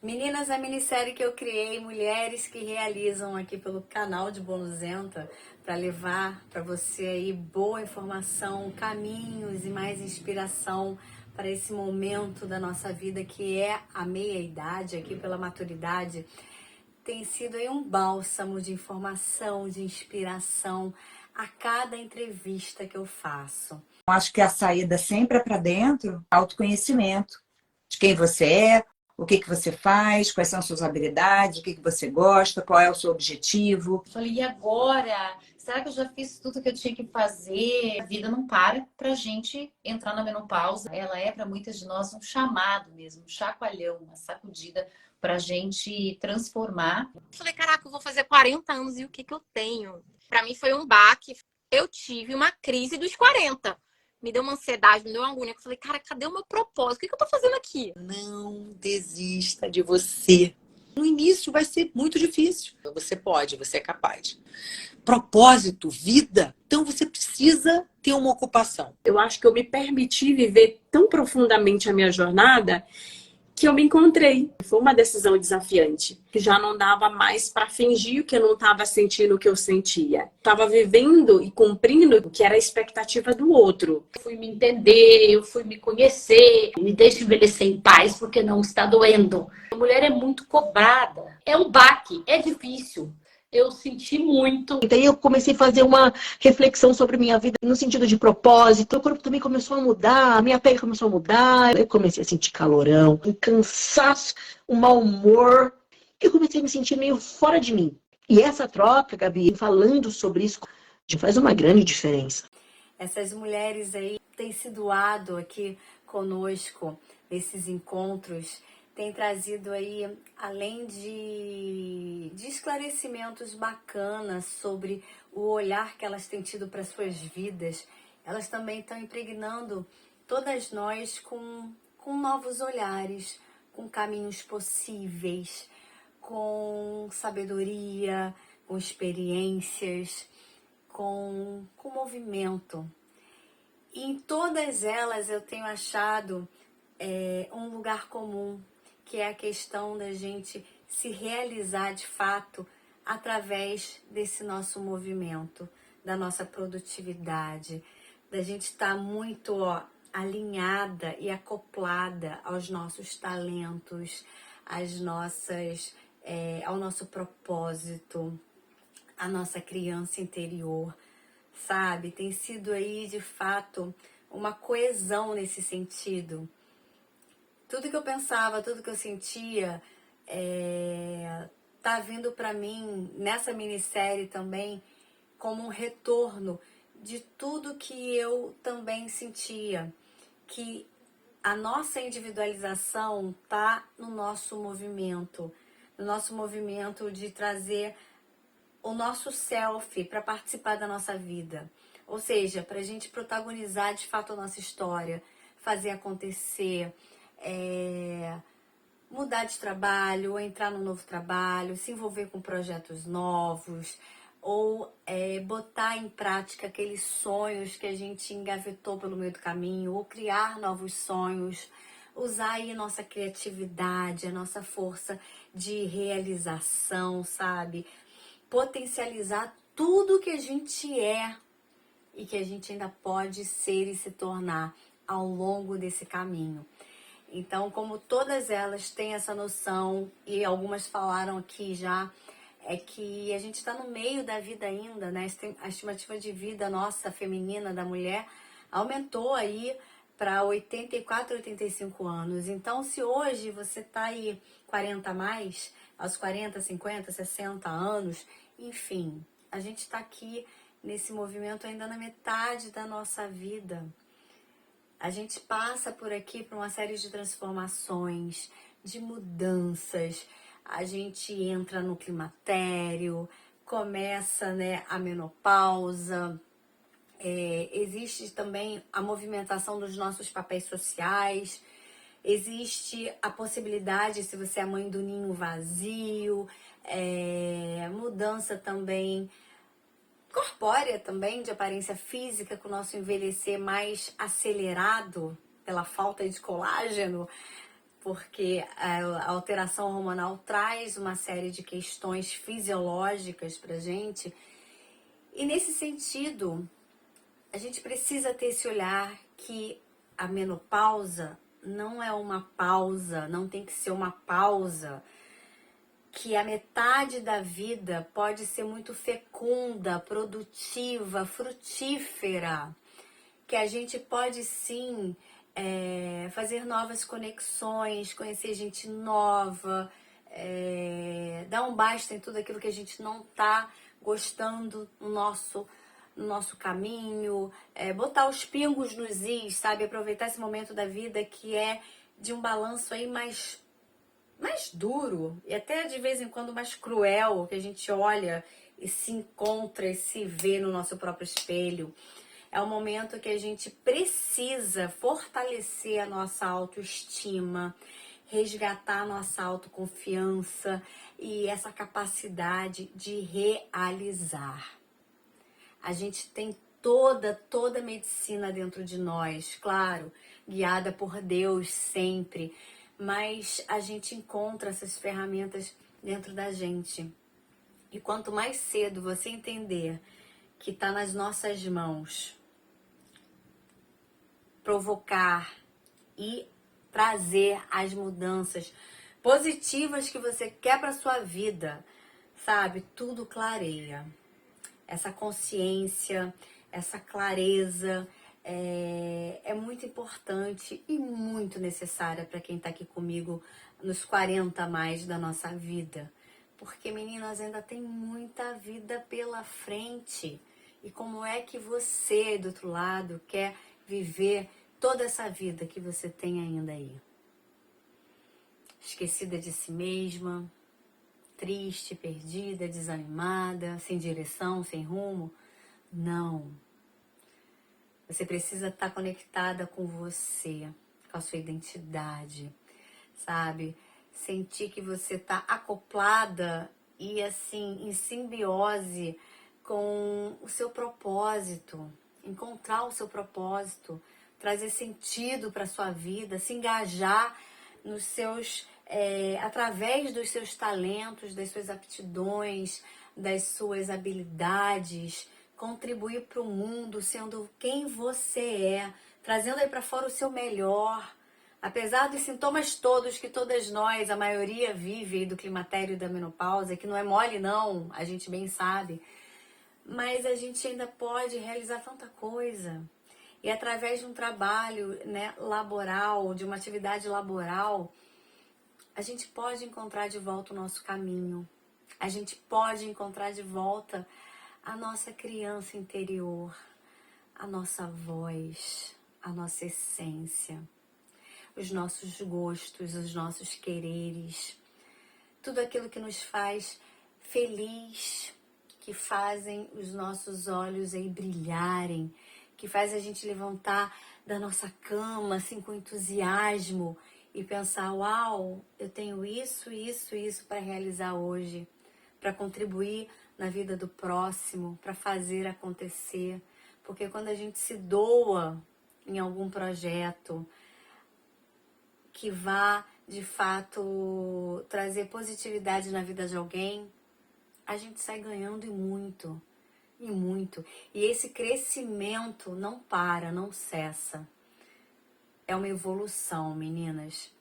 Meninas, a minissérie que eu criei, mulheres que realizam aqui pelo canal de Bonuzenta, para levar para você aí boa informação, caminhos e mais inspiração para esse momento da nossa vida que é a meia-idade, aqui pela maturidade, tem sido aí um bálsamo de informação, de inspiração a cada entrevista que eu faço. Acho que a saída sempre é para dentro, autoconhecimento de quem você é, o que que você faz, quais são as suas habilidades, o que que você gosta, qual é o seu objetivo. Falei, e agora? Será que eu já fiz tudo que eu tinha que fazer? A vida não para pra gente entrar na menopausa. Ela é para muitas de nós um chamado mesmo, um chacoalhão, uma sacudida pra gente transformar. Falei, caraca, eu vou fazer 40 anos e o que que eu tenho? Pra mim foi um baque. Eu tive uma crise dos 40. Me deu uma ansiedade, me deu uma angústia. Eu falei, cara, cadê o meu propósito? O que que eu tô fazendo aqui? Não desista de você. No início vai ser muito difícil. Você pode, você é capaz. Propósito, vida. Então você precisa ter uma ocupação. Eu acho que eu me permiti viver tão profundamente a minha jornada que eu me encontrei. Foi uma decisão desafiante, que já não dava mais para fingir que eu não estava sentindo o que eu sentia. Estava vivendo e cumprindo o que era a expectativa do outro. Eu fui me entender, eu fui me conhecer, me deixe envelhecer em paz porque não está doendo. A mulher é muito cobrada, é um baque, é difícil. Eu senti muito. E daí eu comecei a fazer uma reflexão sobre minha vida no sentido de propósito. O corpo também começou a mudar, a minha pele começou a mudar. Eu comecei a sentir calorão, um cansaço, um mau humor. Eu comecei a me sentir meio fora de mim. E essa troca, Gabi, falando sobre isso, faz uma grande diferença. Essas mulheres aí têm se doado aqui conosco nesses encontros, têm trazido aí, além de esclarecimentos bacanas sobre o olhar que elas têm tido para suas vidas, elas também estão impregnando todas nós com novos olhares, com caminhos possíveis, com sabedoria, com experiências, com movimento. E em todas elas eu tenho achado um lugar comum, que é a questão da gente se realizar de fato através desse nosso movimento, da nossa produtividade, da gente estar muito alinhada e acoplada aos nossos talentos, ao nosso propósito, à nossa criança interior, sabe? Tem sido aí, de fato, uma coesão nesse sentido. Tudo que eu pensava, tudo que eu sentia, tá vindo para mim nessa minissérie também como um retorno de tudo que eu também sentia, que a nossa individualização tá no nosso movimento de trazer o nosso self para participar da nossa vida. Ou seja, para a gente protagonizar de fato a nossa história, fazer acontecer, mudar de trabalho, ou entrar num novo trabalho, se envolver com projetos novos, ou botar em prática aqueles sonhos que a gente engavetou pelo meio do caminho, ou criar novos sonhos, usar aí a nossa criatividade, a nossa força de realização, sabe? Potencializar tudo que a gente é e que a gente ainda pode ser e se tornar ao longo desse caminho. Então, como todas elas têm essa noção, e algumas falaram aqui já, é que a gente está no meio da vida ainda, né? A estimativa de vida nossa, feminina, da mulher, aumentou aí para 84, 85 anos. Então, se hoje você está aí 40 a mais, aos 40, 50, 60 anos, enfim, a gente está aqui nesse movimento ainda na metade da nossa vida. A gente passa por aqui por uma série de transformações, de mudanças. A gente entra no climatério, começa, né, a menopausa. Existe também a movimentação dos nossos papéis sociais. Existe a possibilidade, se você é mãe do ninho vazio, mudança também corpórea também, de aparência física, com o nosso envelhecer mais acelerado pela falta de colágeno, porque a alteração hormonal traz uma série de questões fisiológicas pra gente. E nesse sentido, a gente precisa ter esse olhar que a menopausa não é uma pausa, não tem que ser uma pausa, que a metade da vida pode ser muito fecunda, produtiva, frutífera, que a gente pode sim fazer novas conexões, conhecer gente nova, dar um basta em tudo aquilo que a gente não está gostando no nosso caminho, botar os pingos nos is, sabe? Aproveitar esse momento da vida que é de um balanço aí mais duro e até de vez em quando mais cruel, que a gente olha e se encontra e se vê no nosso próprio espelho. É um momento que a gente precisa fortalecer a nossa autoestima, resgatar a nossa autoconfiança e essa capacidade de realizar. A gente tem toda a medicina dentro de nós, claro, guiada por Deus sempre, mas a gente encontra essas ferramentas dentro da gente. E quanto mais cedo você entender que está nas nossas mãos provocar e trazer as mudanças positivas que você quer para sua vida, sabe? Tudo clareia. Essa consciência, essa clareza é muito importante e muito necessária para quem está aqui comigo nos 40 a mais da nossa vida. Porque, meninas, ainda tem muita vida pela frente. E como é que você, do outro lado, quer viver toda essa vida que você tem ainda aí? Esquecida de si mesma, triste, perdida, desanimada, sem direção, sem rumo? Não. Você precisa estar conectada com você, com a sua identidade, sabe? Sentir que você está acoplada e assim, em simbiose com o seu propósito, encontrar o seu propósito, trazer sentido para a sua vida, se engajar nos seus, através dos seus talentos, das suas aptidões, das suas habilidades, contribuir para o mundo sendo quem você é, trazendo aí para fora o seu melhor. Apesar dos sintomas todos que todas nós, a maioria, vive do climatério e da menopausa, que não é mole não, a gente bem sabe, mas a gente ainda pode realizar tanta coisa. E através de um trabalho, né, laboral, de uma atividade laboral, a gente pode encontrar de volta o nosso caminho. A gente pode encontrar de volta a nossa criança interior, a nossa voz, a nossa essência, os nossos gostos, os nossos quereres, tudo aquilo que nos faz feliz, que fazem os nossos olhos aí brilharem, que faz a gente levantar da nossa cama assim com entusiasmo e pensar, uau, eu tenho isso para realizar hoje, para contribuir na vida do próximo, para fazer acontecer. Porque quando a gente se doa em algum projeto que vá, de fato, trazer positividade na vida de alguém, a gente sai ganhando e muito. E muito. E esse crescimento não para, não cessa. É uma evolução, meninas.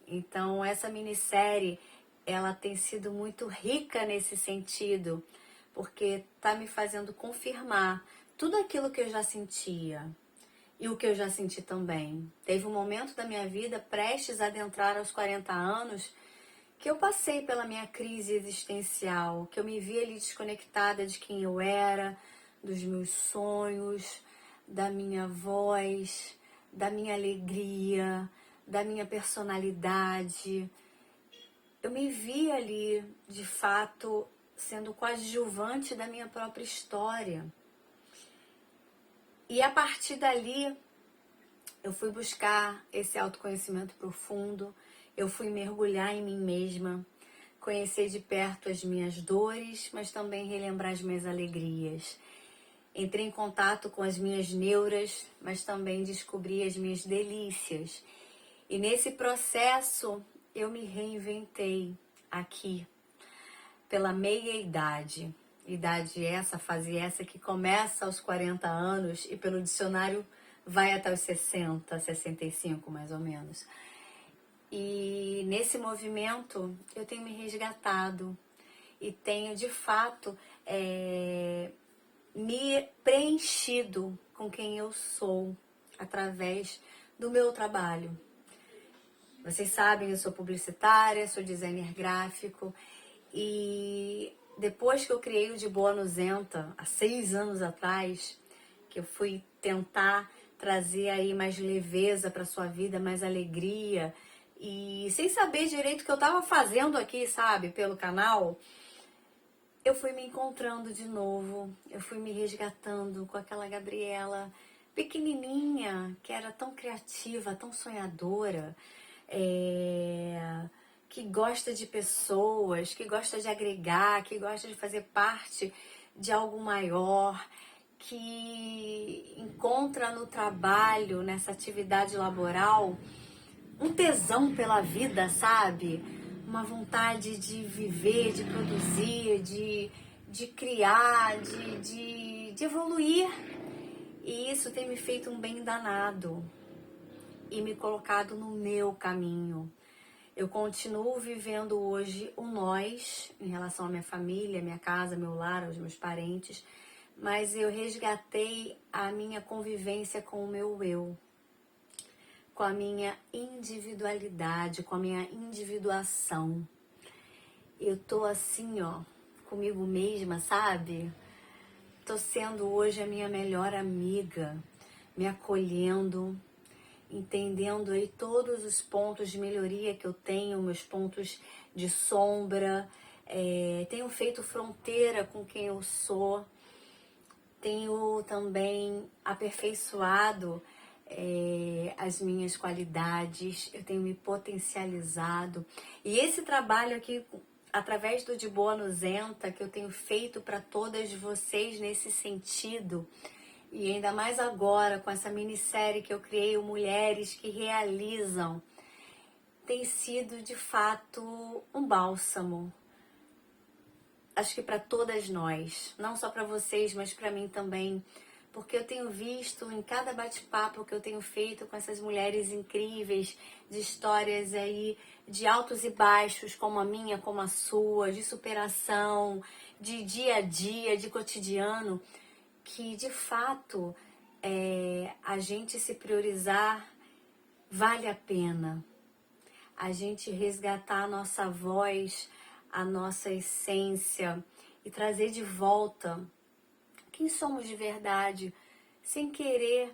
Então, essa minissérie, ela tem sido muito rica nesse sentido, porque tá me fazendo confirmar tudo aquilo que eu já sentia e o que eu já senti também. Teve um momento da minha vida, prestes a adentrar aos 40 anos, que eu passei pela minha crise existencial, que eu me vi ali desconectada de quem eu era, dos meus sonhos, da minha voz, da minha alegria, da minha personalidade. Eu me vi ali, de fato, sendo coadjuvante da minha própria história. E a partir dali, eu fui buscar esse autoconhecimento profundo, eu fui mergulhar em mim mesma, conhecer de perto as minhas dores, mas também relembrar as minhas alegrias. Entrei em contato com as minhas neuras, mas também descobri as minhas delícias. E nesse processo eu me reinventei aqui, pela meia-idade. Idade essa, fase essa que começa aos 40 anos e pelo dicionário vai até os 60, 65 mais ou menos. E nesse movimento eu tenho me resgatado e tenho de fato me preenchido com quem eu sou através do meu trabalho. Vocês sabem, eu sou publicitária, sou designer gráfico e depois que eu criei o De Boa Nuzenta, há 6 anos atrás, que eu fui tentar trazer aí mais leveza para sua vida, mais alegria e sem saber direito o que eu estava fazendo aqui, sabe, pelo canal, eu fui me encontrando de novo, eu fui me resgatando com aquela Gabriela pequenininha, que era tão criativa, tão sonhadora, que gosta de pessoas, que gosta de agregar, que gosta de fazer parte de algo maior, que encontra no trabalho, nessa atividade laboral, um tesão pela vida, sabe? Uma vontade de viver, de produzir, de criar, de evoluir. E isso tem me feito um bem danado e me colocado no meu caminho. Eu continuo vivendo hoje o nós em relação à minha família, minha casa, meu lar, aos meus parentes, mas eu resgatei a minha convivência com o meu eu, com a minha individualidade, com a minha individuação. Eu tô assim, ó, comigo mesma, sabe? Tô sendo hoje a minha melhor amiga, me acolhendo, entendendo aí todos os pontos de melhoria que eu tenho, meus pontos de sombra, tenho feito fronteira com quem eu sou, tenho também aperfeiçoado as minhas qualidades, eu tenho me potencializado. E esse trabalho aqui, através do De Boa Nuzenta, que eu tenho feito para todas vocês nesse sentido, e ainda mais agora com essa minissérie que eu criei, o Mulheres que Realizam, tem sido de fato um bálsamo. Acho que para todas nós, não só para vocês, mas para mim também, porque eu tenho visto em cada bate-papo que eu tenho feito com essas mulheres incríveis, de histórias aí de altos e baixos, como a minha, como a sua, de superação, de dia a dia, de cotidiano, que de fato a gente se priorizar vale a pena. A gente resgatar a nossa voz, a nossa essência e trazer de volta quem somos de verdade, sem querer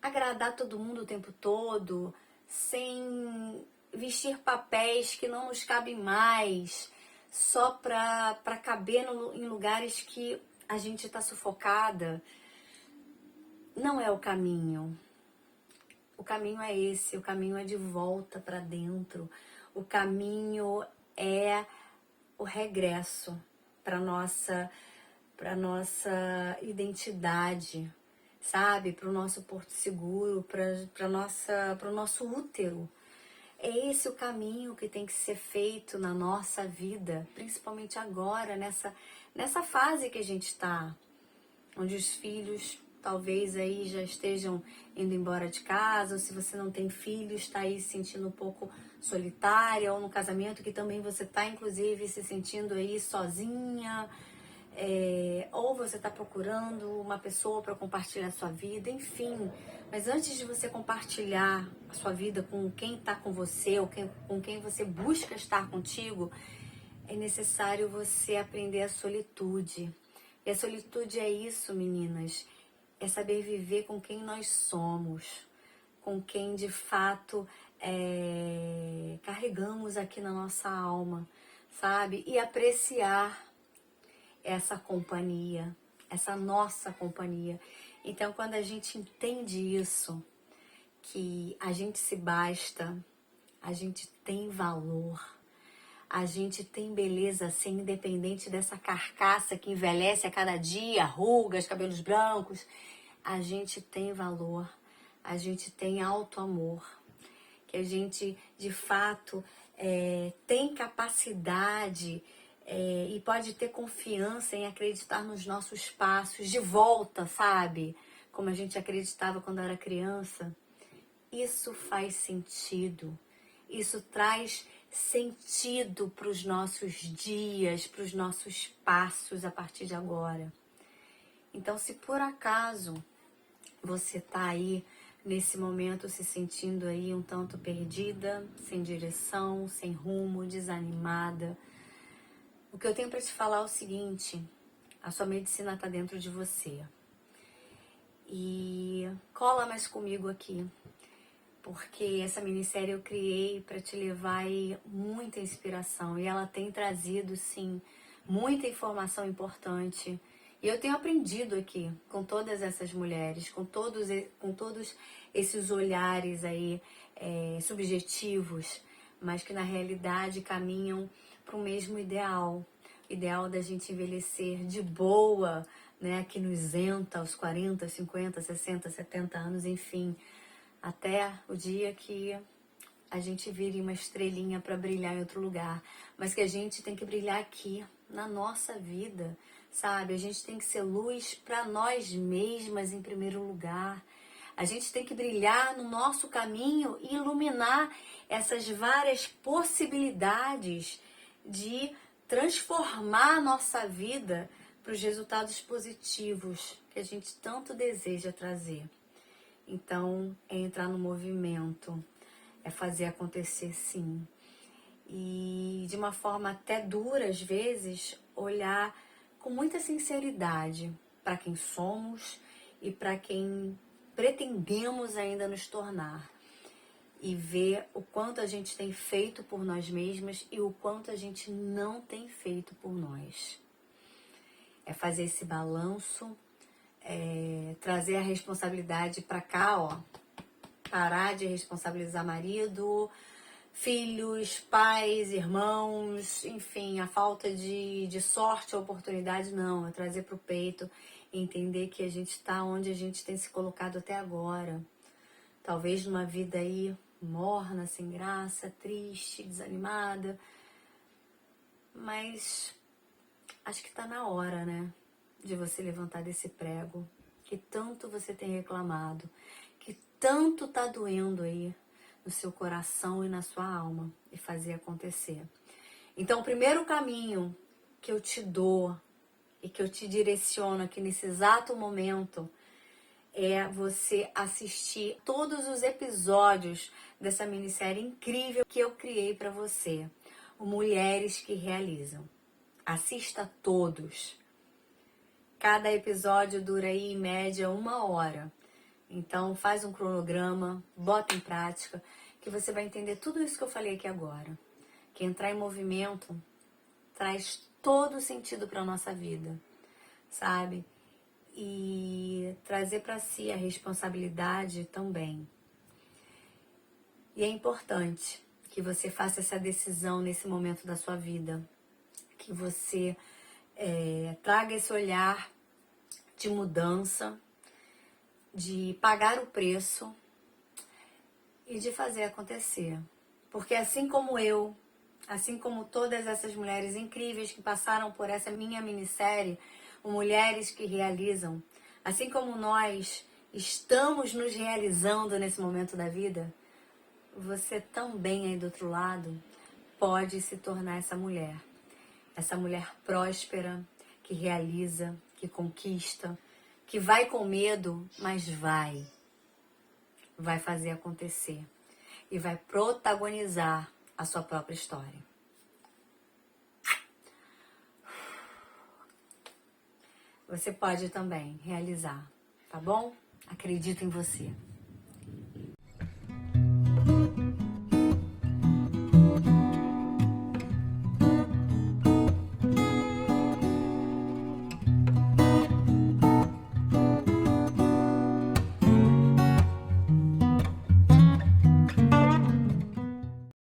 agradar todo mundo o tempo todo, sem vestir papéis que não nos cabem mais, só para caber em lugares que a gente está sufocada. Não é o caminho. O caminho é esse, o caminho é de volta para dentro. O caminho é o regresso para nossa identidade, sabe? Para o nosso porto seguro, para o nosso útero. É esse o caminho que tem que ser feito na nossa vida, principalmente agora, nessa fase que a gente está, onde os filhos talvez aí já estejam indo embora de casa, ou se você não tem filhos, está aí se sentindo um pouco solitária, ou no casamento que também você está, inclusive, se sentindo aí sozinha, ou você está procurando uma pessoa para compartilhar a sua vida, enfim. Mas antes de você compartilhar a sua vida com quem está com você, ou com quem você busca estar contigo, é necessário você aprender a solitude. E a solitude é isso, meninas, é saber viver com quem nós somos, com quem de fato carregamos aqui na nossa alma, sabe? E apreciar essa companhia, essa nossa companhia. Então, quando a gente entende isso, que a gente se basta, a gente tem valor, a gente tem beleza assim, independente dessa carcaça que envelhece a cada dia, rugas, cabelos brancos, a gente tem valor, a gente tem auto-amor. que a gente de fato tem capacidade e pode ter confiança em acreditar nos nossos passos de volta, sabe? Como a gente acreditava quando era criança. Isso faz sentido. Isso traz sentido para os nossos dias, para os nossos passos a partir de agora. Então, se por acaso você está aí nesse momento se sentindo aí um tanto perdida, sem direção, sem rumo, desanimada, o que eu tenho para te falar é o seguinte: a sua medicina está dentro de você. E cola mais comigo aqui, porque essa minissérie eu criei para te levar aí muita inspiração e ela tem trazido, sim, muita informação importante. E eu tenho aprendido aqui com todas essas mulheres, com todos esses olhares aí subjetivos, mas que na realidade caminham para o mesmo ideal. O ideal da gente envelhecer de boa, né, que nos isenta aos 40, 50, 60, 70 anos, enfim, até o dia que a gente vire uma estrelinha para brilhar em outro lugar, mas que a gente tem que brilhar aqui, na nossa vida, sabe? A gente tem que ser luz para nós mesmas em primeiro lugar. A gente tem que brilhar no nosso caminho e iluminar essas várias possibilidades de transformar a nossa vida para os resultados positivos que a gente tanto deseja trazer. Então, é entrar no movimento, é fazer acontecer, sim. E de uma forma até dura, às vezes, olhar com muita sinceridade para quem somos e para quem pretendemos ainda nos tornar. E ver o quanto a gente tem feito por nós mesmas e o quanto a gente não tem feito por nós. É fazer esse balanço, trazer a responsabilidade para cá, ó. Parar de responsabilizar marido, filhos, pais, irmãos, enfim, a falta de sorte ou oportunidade, não. É trazer para o peito e entender que a gente está onde a gente tem se colocado até agora. Talvez numa vida aí morna, sem graça, triste, desanimada. Mas acho que está na hora, né? De você levantar desse prego que tanto você tem reclamado, que tanto tá doendo aí no seu coração e na sua alma, e fazer acontecer. Então, o primeiro caminho que eu te dou e que eu te direciono aqui nesse exato momento é você assistir todos os episódios dessa minissérie incrível que eu criei para você, o Mulheres que Realizam. Assista todos. Cada episódio dura aí em média 1 hora. Então faz um cronograma, bota em prática, que você vai entender tudo isso que eu falei aqui agora. Que entrar em movimento traz todo sentido para a nossa vida, sabe? E trazer para si a responsabilidade também. E é importante que você faça essa decisão nesse momento da sua vida, que você traga esse olhar de mudança, de pagar o preço e de fazer acontecer. Porque assim como eu, assim como todas essas mulheres incríveis que passaram por essa minha minissérie, o Mulheres que Realizam, assim como nós estamos nos realizando nesse momento da vida, você também aí do outro lado pode se tornar essa mulher próspera, que realiza, que conquista, que vai com medo, mas vai fazer acontecer e vai protagonizar a sua própria história. Você pode também realizar, tá bom? Acredito em você.